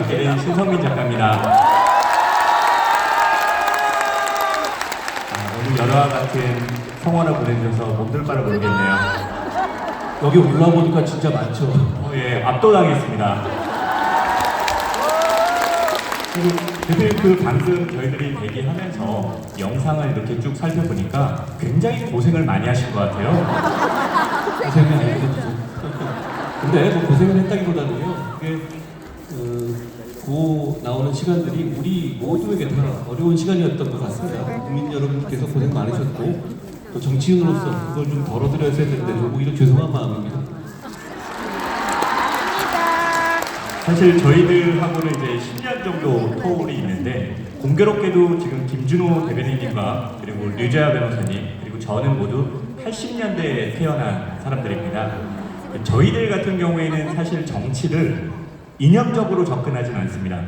맡게 된 신성민 작가입니다. 오늘 여러와 같은 성원을 보내주셔서 몸둘 바를 모르겠네요. 여기 올라보니까 진짜 많죠. 예, 압도당했습니다. 그리고 그 방금 저희들이 대기하면서 영상을 이렇게 쭉 살펴보니까 굉장히 고생을 많이 하신 것 같아요. 고생이 아니거든요. 근데 뭐 고생을 했다기보다는요, 이게 그 나오는 시간들이 우리 모두에게 다 어려운 시간이었던 것 같습니다. 국민 여러분께서 고생 많으셨고 또 정치인으로서 그걸 좀 덜어드려야 되는데 오히려 죄송한 마음입니다. 사실 저희들하고는 이제 10년 정도 터울이 있는데 공교롭게도 지금 김준호 대변인님과 그리고 류재하 변호사님 그리고 저는 모두 80년대에 태어난 사람들입니다. 저희들 같은 경우에는 사실 정치를 이념적으로 접근하진 않습니다.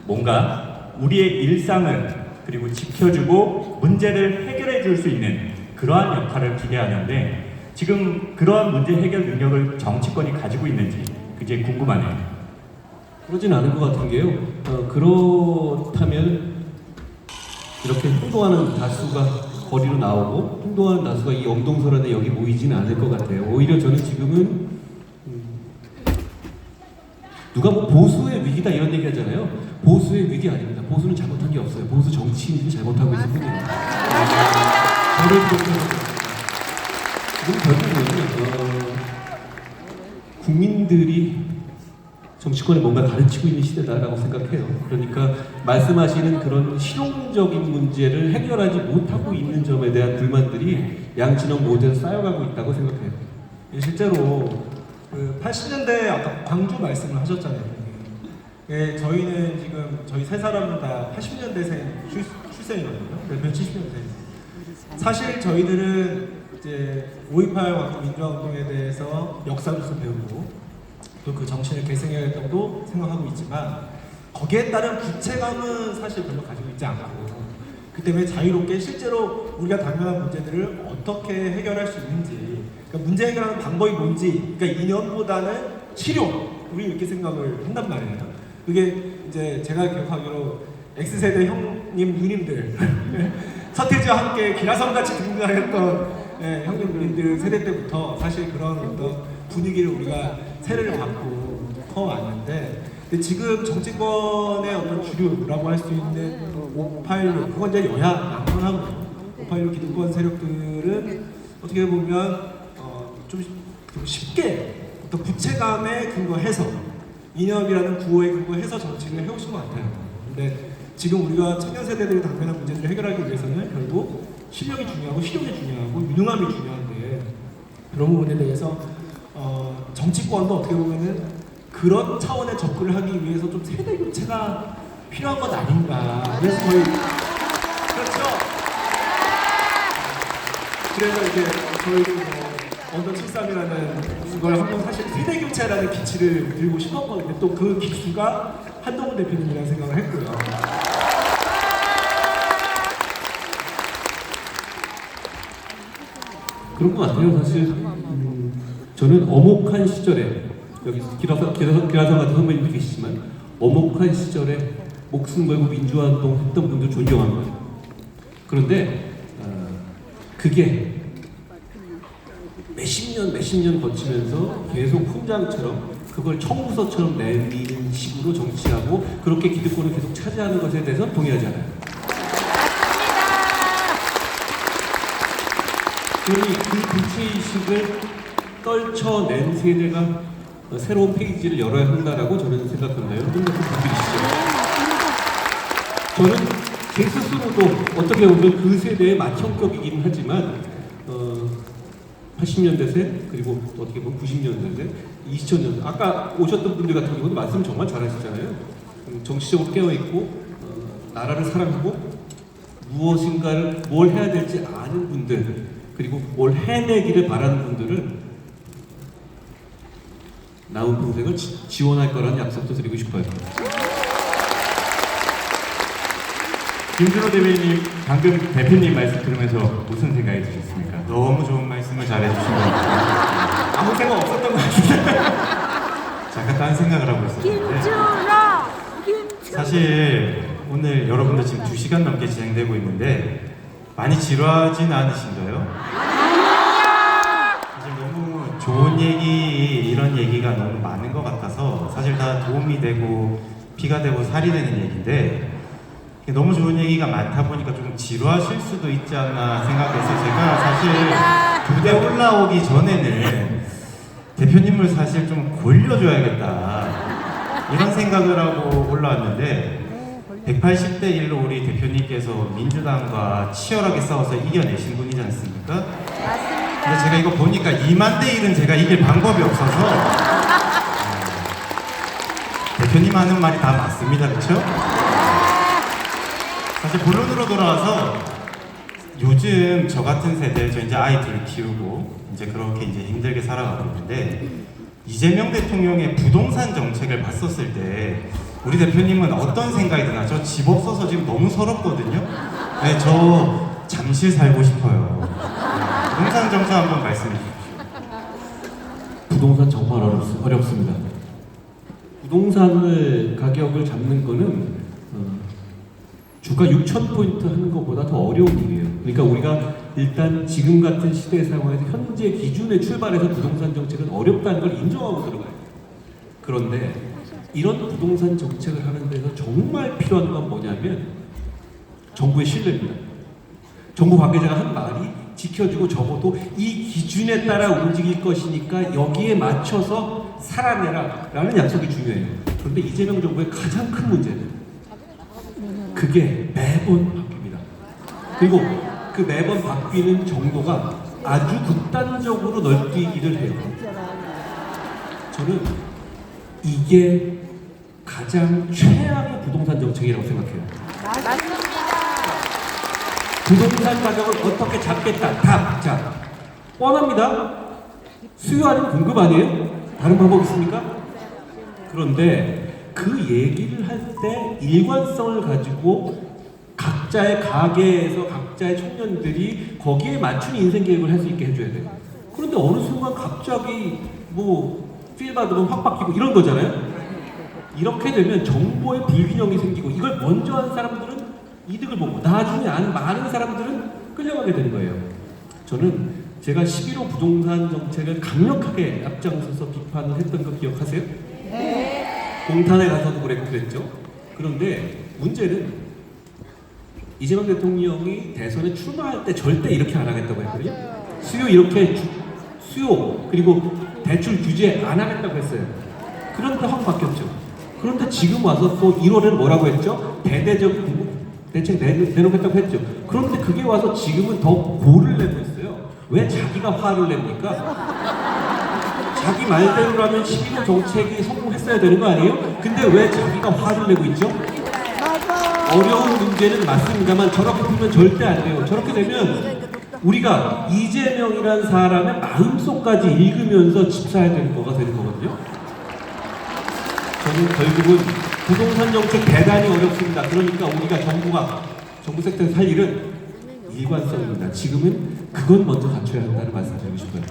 뭔가 우리의 일상을 그리고 지켜주고 문제를 해결해 줄 수 있는 그러한 역할을 기대하는데 지금 그러한 문제 해결 능력을 정치권이 가지고 있는지 그게 궁금하네요. 그러진 않은 것 같은 게요. 그렇다면 이렇게 행동하는 다수가 거리로 나오고 행동하는 다수가 이 영동설안에 여기 모이지는 않을 것 같아요. 오히려 저는 지금은 누가 뭐 보수의 위기다 이런 얘기 하잖아요. 보수의 위기 아닙니다. 보수는 잘못한 게 없어요. 보수 정치인들이 잘못하고 있을 뿐이에요. 저를 그렇게 생각합니다. 지금 결국은 국민들이 정치권에 뭔가 가르치고 있는 시대다라고 생각해요. 그러니까 말씀하시는 그런 실용적인 문제를 해결하지 못하고 있는 점에 대한 불만들이 양진영 모두에서 쌓여가고 있다고 생각해요. 예, 실제로 그 80년대 아까 광주 말씀을 하셨잖아요. 예, 저희는 지금 저희 세 사람은 다 80년대생 출생이거든요. 몇몇 70년생. 사실 저희들은 이제 5.18 광주 민주화운동에 대해서 역사로서 배우고 또 그 정신을 계승해야 했다고도 생각하고 있지만 거기에 따른 구체감은 사실 별로 가지고 있지 않고 그 때문에 자유롭게 실제로 우리가 당면한 문제들을 어떻게 해결할 수 있는지 그러니까 문제 해결하는 방법이 뭔지 그러니까 이념보다는 치료 우리 이렇게 생각을 한단 말이에요. 그게 이제 제가 기억하기로 X세대 형님 누님들 서태지와 함께 기라성같이 등장했던 형님 누님들 세대 때부터 사실 그런 어떤 분위기를 우리가 세례를 받고 커왔는데 근데 지금 정치권의 어떤 주류라고 할 수 있는 586 그건 이제 여야 양분하고요. 586 기득권 세력들은 어떻게 보면 좀 쉽게 어떤 구체감에 근거해서 이념이라는 구호에 근거해서 정치를 해오신 것 같아요. 근데 지금 우리가 청년 세대들이 당면한 문제들을 해결하기 위해서는 결국 실력이 중요하고 실용이 중요하고 유능함이 중요한데 그런 부분에 대해서 정치권도 어떻게 보면은 그런 차원의 접근을 하기 위해서 좀 세대 교체가 필요한 건 아닌가. 그래서 저희 그렇죠. 그래서 이제 저희도 언더 73이라는 걸 한번 사실 세대 교체라는 기치를 들고 싶었거든요. 또 그 기수가 한동훈 대표님이라는 생각을 했고요. 그런 것 같아요. 사실 저는 어목한 시절에 여기 기라성 같은 선배님도 계시지만 어목한 시절에 목숨 걸고 민주화운동 했던 분들 존경한 거예요. 그런데 그게 몇십 년 거치면서 계속 훈장처럼 그걸 청구서처럼 내미는 식으로 정치하고 그렇게 기득권을 계속 차지하는 것에 대해서는 동의하지 않아요. 그러니 그 불체의식을 떨쳐낸 세대가 새로운 페이지를 열어야 한다라고 저는 생각한다요. 여러분 같은 분들이시죠. 저는 제 스스로도 어떻게 보면 그 세대의 맏형격이긴 하지만 80년대생 그리고 어떻게 보면 90년대생, 2000년대 아까 오셨던 분들 같은 경우는 말씀 정말 잘하시잖아요. 정치적으로 깨어있고 나라를 사랑하고 무엇인가를 뭘 해야 될지 아는 분들 그리고 뭘 해내기를 바라는 분들을 나온 평생을 지원할 거라는 약속도 드리고 싶어요. 김준호 대변인님 방금 대표님 말씀 들으면서 무슨 생각이 드셨습니까? 너무 좋은 말씀을 잘해주신 것 같아요. 아무 생각 없었던 것 같은데. 잠깐 딴 생각을 하고 있었는데 사실 오늘 여러분들 지금 2시간 넘게 진행되고 있는데 많이 지루하진 않으신가요? 사실 너무 좋은 얘기, 이런 얘기가 너무 많은 것 같아서 사실 다 도움이 되고 피가 되고 살이 되는 얘기인데 너무 좋은 얘기가 많다 보니까 조금 지루하실 수도 있지 않나 생각해서 제가 사실 무대 올라오기 전에는 대표님을 사실 좀 골려줘야겠다 이런 생각을 하고 올라왔는데 180대 1로 우리 대표님께서 민주당과 치열하게 싸워서 이겨내신 분이지 않습니까? 맞습니다. 근데 제가 이거 보니까 2만 대 1은 제가 이길 방법이 없어서 대표님 하는 말이 다 맞습니다, 그렇죠? 사실 본론으로 돌아와서 요즘 저 같은 세대, 저 이제 아이들을 키우고 이제 그렇게 이제 힘들게 살아가고 있는데 이재명 대통령의 부동산 정책을 봤었을 때 우리 대표님은 어떤 생각이 드나? 저 집 없어서 지금 너무 서럽거든요. 네, 저 잠실 살고 싶어요. 부동산 정책 한번 말씀해 주십시오. 부동산 정말 어렵습니다. 부동산을 가격을 잡는 거는 주가 6,000포인트 하는 것보다 더 어려운 일이에요. 그러니까 우리가 일단 지금 같은 시대 상황에서 현재 기준에 출발해서 부동산 정책은 어렵다는 걸 인정하고 들어가요. 그런데 이런 부동산 정책을 하는 데서 정말 필요한 건 뭐냐면 정부의 신뢰입니다. 정부 관계자가 한 말이 지켜주고 적어도 이 기준에 따라 움직일 것이니까 여기에 맞춰서 살아내라 라는 약속이 중요해요. 그런데 이재명 정부의 가장 큰 문제는 그게 매번 바뀝니다. 그리고 그 매번 바뀌는 정도가 아주 극단적으로 널뛰기를 해요. 저는 이게 가장 최악의 부동산 정책이라고 생각해요. 맞습니다. 부동산 가격을 어떻게 잡겠다. 답. 자, 뻔합니다. 수요 아니면 공급 아니에요? 다른 방법 있습니까? 그런데 그 얘기를 할 때 일관성을 가지고 각자의 가게에서 각자의 청년들이 거기에 맞춘 인생 계획을 할 수 있게 해줘야 돼요. 그런데 어느 순간 갑자기 필 받으면 확 바뀌고 이런 거잖아요. 이렇게 되면 정보의 불균형이 생기고 이걸 먼저 한 사람들은 이득을 보고 나중에 안 많은 사람들은 끌려가게 되는 거예요. 저는 제가 11호 부동산 정책을 강력하게 앞장서서 비판을 했던 거 기억하세요? 네. 공탄에 가서도 그랬죠. 그런데 문제는 이재명 대통령이 대선에 출마할 때 절대 이렇게 안 하겠다고 했거든요. 수요 그리고 대출 규제 안 하겠다고 했어요. 그런데 확 바뀌었죠. 그런데 지금 와서 또 1월에는 뭐라고 했죠? 대대적인 공급 대책 내놓겠다고 했죠. 그런데 그게 와서 지금은 더 고를 내고 있어요. 왜 자기가 화를 냅니까? 자기 말대로라면 11호 정책이 성공했어야 되는 거 아니에요? 근데 왜 자기가 화를 내고 있죠? 어려운 문제는 맞습니다만 저렇게 풀면 절대 안 돼요. 저렇게 되면 우리가 이재명이라는 사람의 마음속까지 읽으면서 집 사야 되는 거가 되는 거거든요. 저는 결국은 부동산 정책 대단히 어렵습니다. 그러니까 우리가 정부 섹터에서 할 일은 일관성입니다. 지금은 그건 먼저 갖춰야 한다는 말씀 드리고 싶어요.